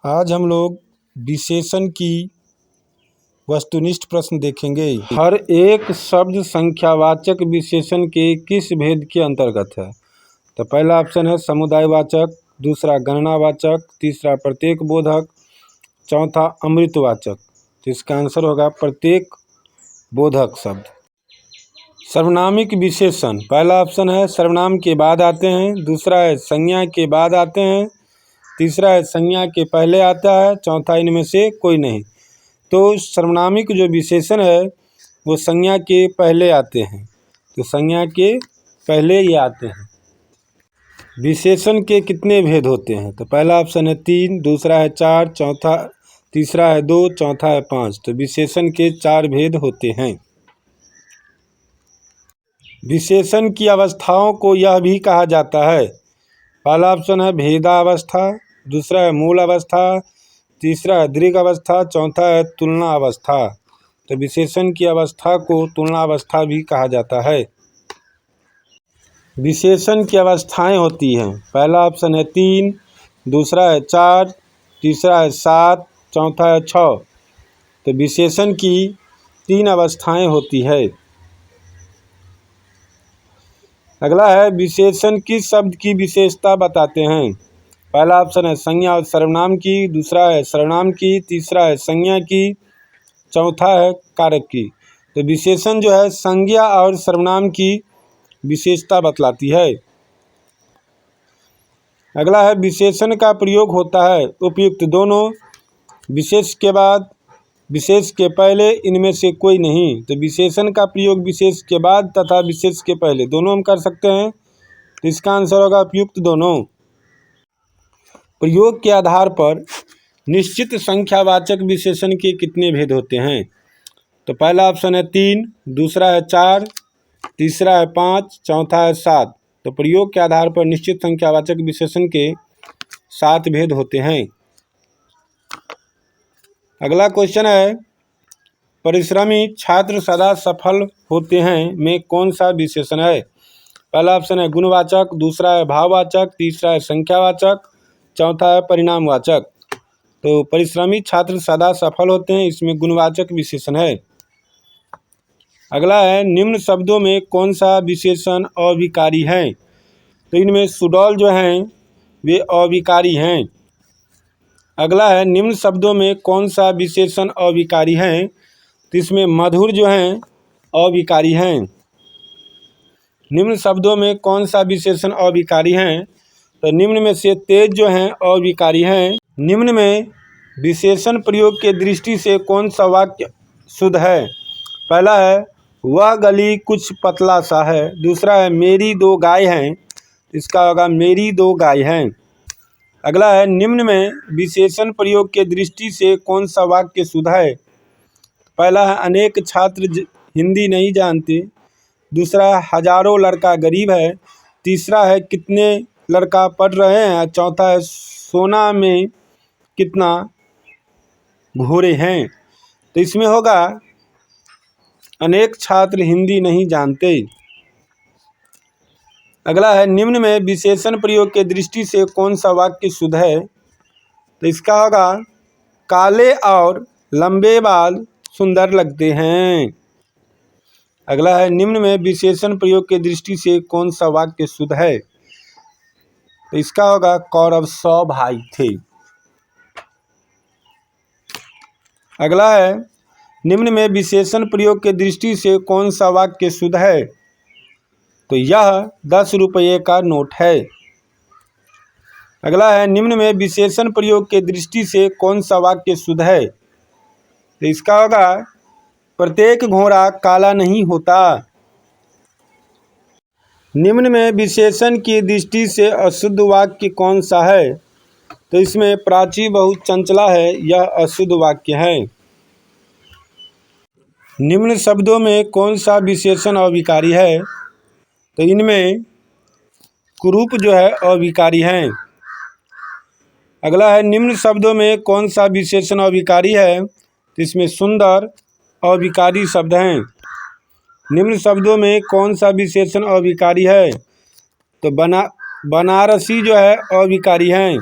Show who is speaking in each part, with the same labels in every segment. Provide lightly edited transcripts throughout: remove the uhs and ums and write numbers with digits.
Speaker 1: आज हम लोग विशेषण की वस्तुनिष्ठ प्रश्न देखेंगे। हर एक शब्द संख्यावाचक विशेषण के किस भेद के अंतर्गत है? तो पहला ऑप्शन है समुदायवाचक, दूसरा गणनावाचक, तीसरा प्रत्येक बोधक, चौथा अमृतवाचक। तो इसका आंसर होगा प्रत्येक बोधक शब्द। सर्वनामिक विशेषण, पहला ऑप्शन है सर्वनाम के बाद आते हैं, दूसरा है संज्ञा के बाद आते हैं, तीसरा है संज्ञा के पहले आता है, चौथा इनमें से कोई नहीं। तो सर्वनामिक जो विशेषण है वो संज्ञा के पहले आते हैं, तो संज्ञा के पहले ये आते हैं। विशेषण के कितने भेद होते हैं? तो पहला ऑप्शन है 3, दूसरा है 4, तीसरा है 2, चौथा है 5। तो विशेषण के 4 भेद होते हैं। विशेषण की अवस्थाओं को यह भी कहा जाता है। पहला ऑप्शन है भेदावस्था, दूसरा है मूल अवस्था, तीसरा है दृढ़ अवस्था, चौथा है तुलना अवस्था। तो विशेषण की अवस्था को तुलना अवस्था भी कहा जाता है। विशेषण की अवस्थाएं होती हैं। पहला ऑप्शन है 3, दूसरा है 4, तीसरा है 7, चौथा है 6। तो विशेषण की 3 अवस्थाएं होती है। अगला है विशेषण किस शब्द की विशेषता बताते हैं? पहला ऑप्शन है संज्ञा और सर्वनाम की, दूसरा है सर्वनाम की, तीसरा है संज्ञा की, चौथा है कारक की। तो विशेषण जो है संज्ञा और सर्वनाम की विशेषता बतलाती है। अगला है विशेषण का प्रयोग होता है उपयुक्त दोनों, विशेष के बाद, विशेष के पहले, इनमें से कोई नहीं। तो विशेषण का प्रयोग विशेष के बाद तथा विशेष के पहले दोनों हम कर सकते हैं। तो इसका आंसर होगा उपयुक्त दोनों। प्रयोग के आधार पर निश्चित संख्यावाचक विशेषण के कितने भेद होते हैं? तो पहला ऑप्शन है 3, दूसरा है 4, तीसरा है 5, चौथा है 7। तो प्रयोग के आधार पर निश्चित संख्यावाचक विशेषण के 7 भेद होते हैं। अगला क्वेश्चन है परिश्रमी छात्र सदा सफल होते हैं में कौन सा विशेषण है? पहला ऑप्शन है गुणवाचक, दूसरा है भाववाचक, तीसरा है संख्यावाचक, चौथा है परिणामवाचक। तो परिश्रमी छात्र सदा सफल होते हैं, इसमें गुणवाचक विशेषण है। अगला है निम्न शब्दों में कौन सा विशेषण अविकारी है? तो इनमें सुडौल जो हैं वे अविकारी हैं। अगला है निम्न शब्दों में कौन सा विशेषण अविकारी है? तो इसमें मधुर जो हैं अविकारी हैं। निम्न शब्दों में कौन सा विशेषण अविकारी हैं? तो निम्न में से तेज जो हैं अविकारी हैं। निम्न में विशेषण प्रयोग के दृष्टि से कौन सा वाक्य शुद्ध है? पहला है वह गली कुछ पतला सा है, दूसरा है मेरी 2 गाय हैं, इसका होगा मेरी 2 गाय हैं। अगला है निम्न में विशेषण प्रयोग के दृष्टि से कौन सा वाक्य शुद्ध है? पहला है अनेक छात्र हिंदी नहीं जानते, दूसरा हजारों लड़का गरीब है, तीसरा है कितने लड़का पढ़ रहे हैं, चौथा है सोना में कितना घोड़े हैं। तो इसमें होगा अनेक छात्र हिंदी नहीं जानते। अगला है निम्न में विशेषण प्रयोग के दृष्टि से कौन सा वाक्य शुद्ध है? तो इसका होगा काले और लंबे बाल सुंदर लगते हैं। अगला है निम्न में विशेषण प्रयोग के दृष्टि से कौन सा वाक्य शुद्ध है? तो इसका होगा कौरव 100 भाई थे। अगला है निम्न में विशेषण प्रयोग के दृष्टि से कौन सा वाक्य शुद्ध है? तो यह 10 रुपये का नोट है। अगला है निम्न में विशेषण प्रयोग के दृष्टि से कौन सा वाक्य शुद्ध है? तो इसका होगा प्रत्येक घोड़ा काला नहीं होता। निम्न में विशेषण की दृष्टि से अशुद्ध वाक्य कौन सा है? तो इसमें प्राची बहुत चंचला है, यह अशुद्ध वाक्य है। निम्न शब्दों में कौन सा विशेषण अविकारी है? तो इनमें कुरूप जो है अविकारी हैं। अगला है निम्न शब्दों में कौन सा विशेषण अविकारी है? तो इसमें सुंदर अविकारी शब्द हैं। निम्न शब्दों में कौन सा विशेषण अविकारी है? तो बनारसी जो है अविकारी हैं।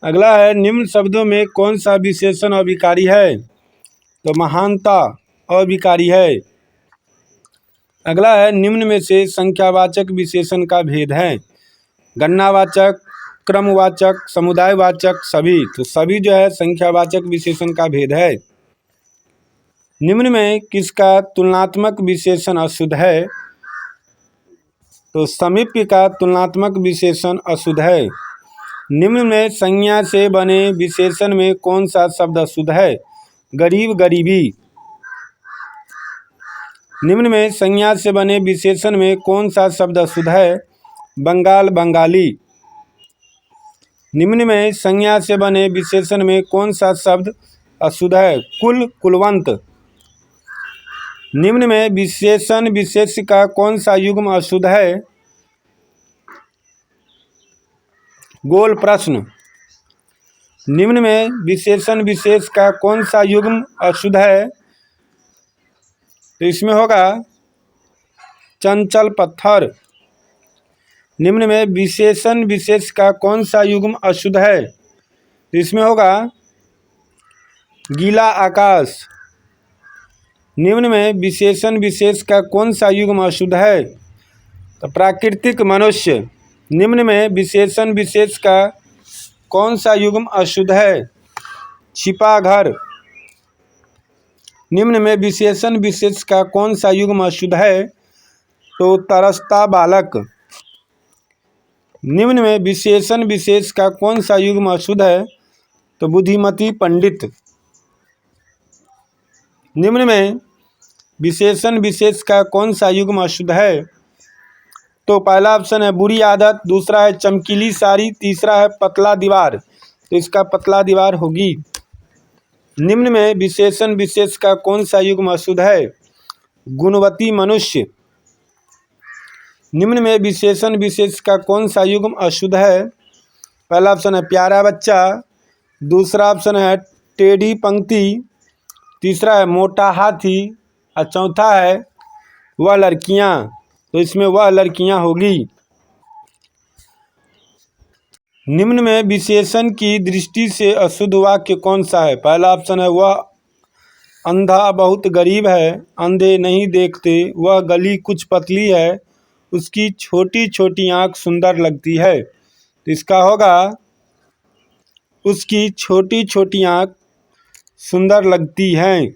Speaker 1: अगला है निम्न शब्दों में कौन सा विशेषण अविकारी है? तो महानता अविकारी है। अगला है निम्न में से संख्यावाचक विशेषण का भेद है। गणनावाचक, क्रमवाचक, समुदायवाचक, सभी। तो सभी जो है संख्यावाचक विशेषण का भेद है। निम्न में किसका तुलनात्मक विशेषण अशुद्ध है? तो समीप्य का तुलनात्मक विशेषण अशुद्ध है। निम्न में संज्ञा से बने विशेषण में कौन सा शब्द अशुद्ध है? गरीब, गरीबी। निम्न में संज्ञा से बने विशेषण में कौन सा शब्द अशुद्ध है? बंगाल, बंगाली। निम्न में संज्ञा से बने विशेषण में कौन सा शब्द अशुद्ध है? कुल, कुलवंत। निम्न में विशेषण विशेष का कौन सा युग्म अशुद्ध है? गोल, प्रश्न। निम्न में विशेषण विशेष का कौन सा युग्म अशुद्ध है? तो इसमें होगा चंचल, पत्थर। निम्न में विशेषण विशेष का कौन सा युग्म अशुद्ध है? तो इसमें होगा गीला, आकाश। निम्न में विशेषण विशेष का कौन सा युग्म अशुद्ध है? तो प्राकृतिक, मनुष्य। निम्न में विशेषण विशेष का कौन सा युग्म अशुद्ध है? छिपा, घर। निम्न में विशेषण विशेष का कौन सा युग्म अशुद्ध है? तो तरसता, बालक। निम्न में विशेषण विशेष का कौन सा युग्म अशुद्ध है? तो बुद्धिमती, पंडित। निम्न में विशेषण विशेष का कौन सा युग्म अशुद्ध है? तो पहला ऑप्शन है बुरी आदत, दूसरा है चमकीली साड़ी, तीसरा है पतला दीवार। तो इसका पतला दीवार होगी। निम्न में विशेषण विशेष का कौन सा युग्म अशुद्ध है? गुणवती, मनुष्य। निम्न में विशेषण विशेष का कौन सा युग्म अशुद्ध है? पहला ऑप्शन है प्यारा बच्चा, दूसरा ऑप्शन है टेढ़ी पंक्ति, तीसरा है मोटा हाथी और चौथा है वह लड़कियां। तो इसमें वह लड़कियां होगी। निम्न में विशेषण की दृष्टि से अशुद्ध वाक्य कौन सा है? पहला ऑप्शन है वह अंधा बहुत गरीब है, अंधे नहीं देखते, वह गली कुछ पतली है, उसकी छोटी छोटी आँख सुंदर लगती है। तो इसका होगा उसकी छोटी छोटी आँख सुंदर लगती हैं।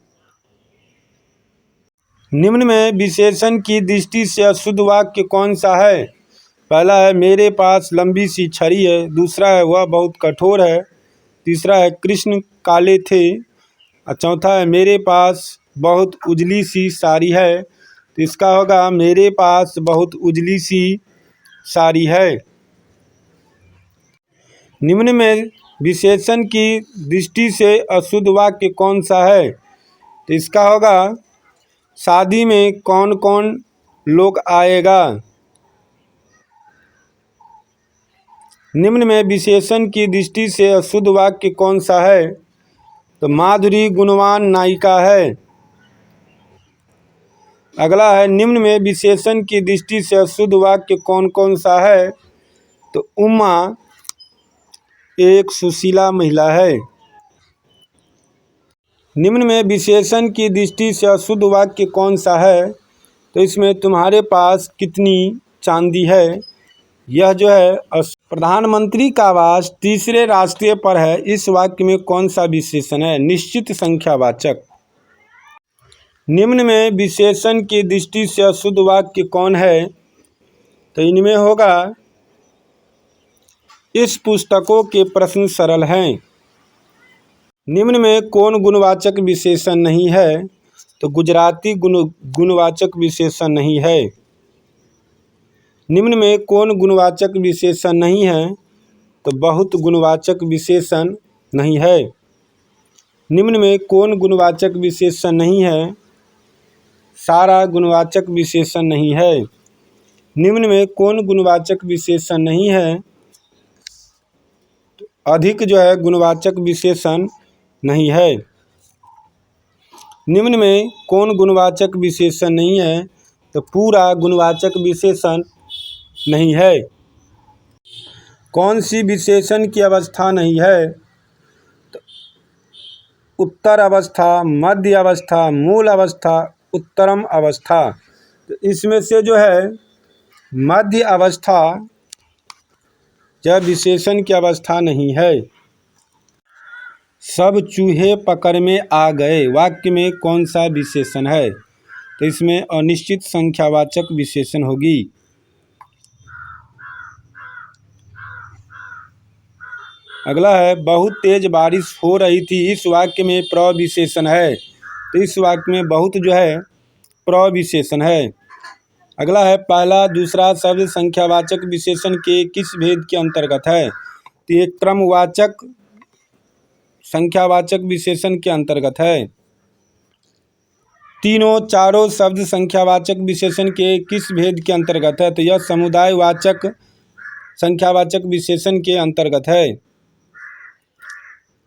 Speaker 1: निम्न में विशेषण की दृष्टि से अशुद्ध वाक्य कौन सा है? पहला है मेरे पास लंबी सी छड़ी है, दूसरा है वह बहुत कठोर है, तीसरा है कृष्ण काले थे और चौथा है मेरे पास बहुत उजली सी साड़ी है। तो इसका होगा मेरे पास बहुत उजली सी साड़ी है। निम्न में विशेषण की दृष्टि से अशुद्ध वाक्य कौन सा है? तो इसका होगा शादी में कौन कौन लोग आएगा। निम्न में विशेषण की दृष्टि से अशुद्ध वाक्य कौन सा है? तो माधुरी गुणवान नायिका है। अगला है निम्न में विशेषण की दृष्टि से अशुद्ध वाक्य कौन कौन सा है? तो उमा एक सुशीला महिला है। निम्न में विशेषण की दृष्टि से अशुद्ध वाक्य कौन सा है? तो इसमें तुम्हारे पास कितनी चांदी है, यह जो है प्रधानमंत्री का आवास तीसरे रास्ते पर है, इस वाक्य में कौन सा विशेषण है? निश्चित संख्यावाचक। निम्न में विशेषण की दृष्टि से अशुद्ध वाक्य कौन है? तो इनमें होगा इस पुस्तकों के प्रश्न सरल हैं। निम्न में कौन गुणवाचक विशेषण नहीं है? तो गुजराती गुणवाचक विशेषण नहीं है। निम्न में कौन गुणवाचक विशेषण नहीं है? तो बहुत गुणवाचक विशेषण नहीं है। निम्न में कौन गुणवाचक विशेषण नहीं है? सारा गुणवाचक विशेषण नहीं है। निम्न में कौन गुणवाचक विशेषण नहीं है? तो अधिक जो है गुणवाचक विशेषण नहीं है। निम्न में कौन गुणवाचक विशेषण नहीं है? तो पूरा गुणवाचक विशेषण नहीं है। कौन सी विशेषण की अवस्था नहीं है? तो उत्तर अवस्था, मध्य अवस्था, मूल अवस्था, उत्तरम अवस्था। तो इसमें से जो है मध्य अवस्था यह विशेषण की अवस्था नहीं है। सब चूहे पकड़ में आ गए वाक्य में कौन सा विशेषण है? तो इसमें अनिश्चित संख्यावाचक विशेषण होगी। अगला है बहुत तेज बारिश हो रही थी, इस वाक्य में प्रविशेषण है। तो इस वाक्य में बहुत जो है प्रविशेषण है। अगला है पहला दूसरा शब्द संख्यावाचक विशेषण के किस भेद के अंतर्गत है? तो ये क्रमवाचक संख्यावाचक विशेषण के अंतर्गत है। तीनों चारों शब्द संख्यावाचक विशेषण के किस भेद के अंतर्गत है? तो यह समुदायवाचक संख्यावाचक विशेषण के अंतर्गत है।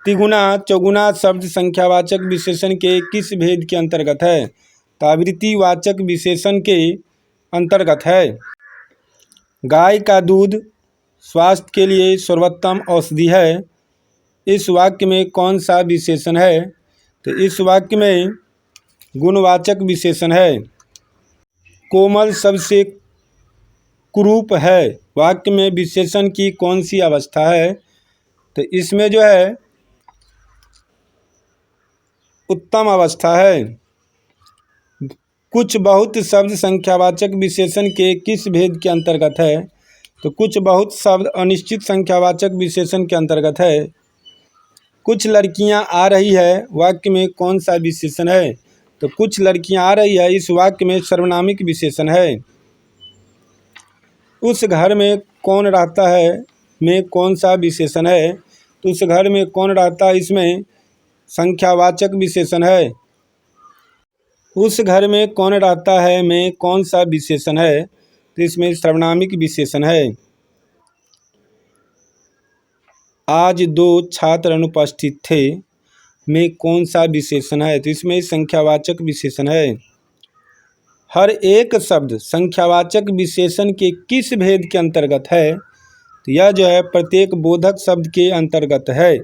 Speaker 1: तिगुना चौगुना शब्द संख्यावाचक विशेषण के किस भेद के अंतर्गत है? तो आवृत्तिवाचक विशेषण के अंतर्गत है। गाय का दूध स्वास्थ्य के लिए सर्वोत्तम औषधि है, इस वाक्य में कौन सा विशेषण है? तो इस वाक्य में गुणवाचक विशेषण है। कोमल सबसे कुरूप है वाक्य में विशेषण की कौन सी अवस्था है? तो इसमें जो है उत्तम अवस्था है। कुछ बहुत शब्द संख्यावाचक विशेषण के किस भेद के अंतर्गत है? तो कुछ बहुत शब्द अनिश्चित संख्यावाचक विशेषण के अंतर्गत है। कुछ लड़कियां आ रही है वाक्य में कौन सा विशेषण है? तो कुछ लड़कियां आ रही है इस वाक्य में सर्वनामिक विशेषण है। उस घर में कौन रहता है में कौन सा विशेषण है? तो उस घर में कौन रहता है इसमें संख्यावाचक विशेषण है। उस घर में कौन रहता है में कौन सा विशेषण है? तो इसमें सर्वनामिक विशेषण है। आज 2 छात्र अनुपस्थित थे में कौन सा विशेषण है? तो इसमें संख्यावाचक विशेषण है। हर एक शब्द संख्यावाचक विशेषण के किस भेद के अंतर्गत है? तो यह जो है प्रत्येक बोधक शब्द के अंतर्गत है।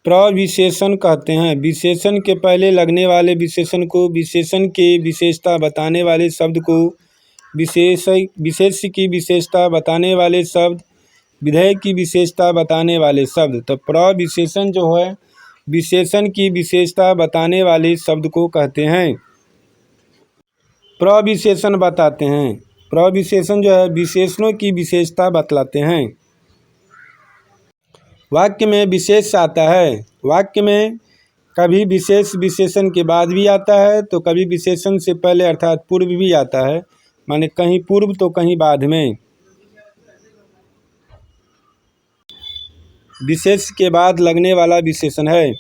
Speaker 1: प्रविशेषण कहते हैं विशेषण के पहले लगने वाले विशेषण को, विशेषण के विशेषता बताने वाले शब्द को, विशेष्य की विशेषता बताने वाले शब्द, विधेय की विशेषता बताने वाले शब्द। तो प्रविशेषण जो है विशेषण की विशेषता बताने वाले शब्द को कहते हैं। प्रविशेषण बताते हैं। प्रविशेषण जो है विशेषणों की विशेषता बतलाते हैं। वाक्य में विशेष आता है। वाक्य में कभी विशेष विशेषण के बाद भी आता है तो कभी विशेषण से पहले अर्थात पूर्व भी आता है, माने कहीं पूर्व तो कहीं बाद में। विशेष के बाद लगने वाला विशेषण है।